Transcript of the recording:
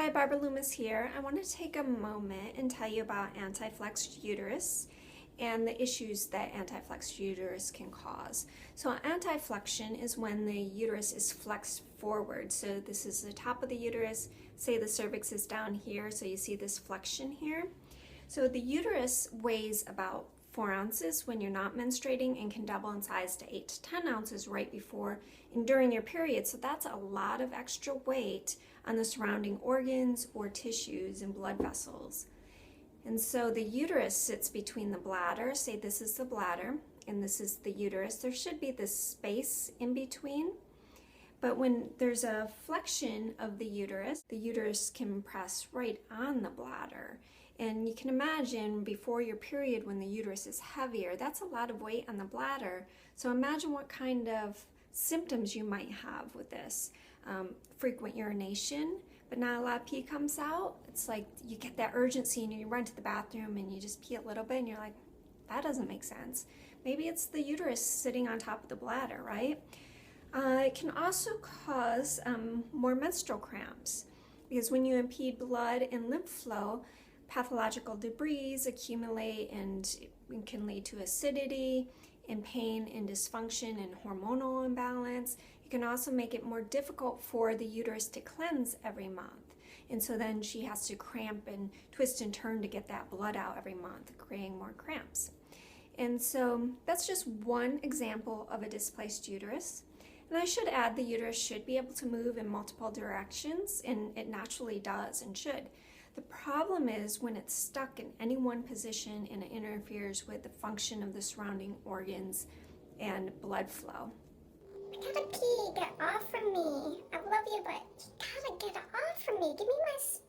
Hi, Barbara Loomis here. I want to take a moment and tell you about anteflexed uterus and the issues that anteflexed uterus can cause. So anteflexion is when the uterus is flexed forward. So this is the top of the uterus. Say the cervix is down here, so you see this flexion here. So the uterus weighs about 4 ounces when you're not menstruating and can double in size to 8 to 10 ounces right before and during your period. So that's a lot of extra weight on the surrounding organs or tissues and blood vessels. And so the uterus sits between the bladder. Say this is the bladder and this is the uterus. There should be this space in between. But when there's a flexion of the uterus can press right on the bladder. And you can imagine before your period when the uterus is heavier, that's a lot of weight on the bladder. So imagine what kind of symptoms you might have with this. Frequent urination, but not a lot of pee comes out. It's like you get that urgency and you run to the bathroom and you just pee a little bit and you're like, that doesn't make sense. Maybe it's the uterus sitting on top of the bladder, right? It can also cause more menstrual cramps because when you impede blood and lymph flow, pathological debris accumulate and it can lead to acidity and pain and dysfunction and hormonal imbalance. It can also make it more difficult for the uterus to cleanse every month. And so then she has to cramp and twist and turn to get that blood out every month, creating more cramps. And so that's just one example of a displaced uterus. And I should add the uterus should be able to move in multiple directions, and it naturally does and should. The problem is when it's stuck in any one position and it interferes with the function of the surrounding organs and blood flow. I gotta pee, get off from me. I love you, but you gotta get off from me. Give me my space.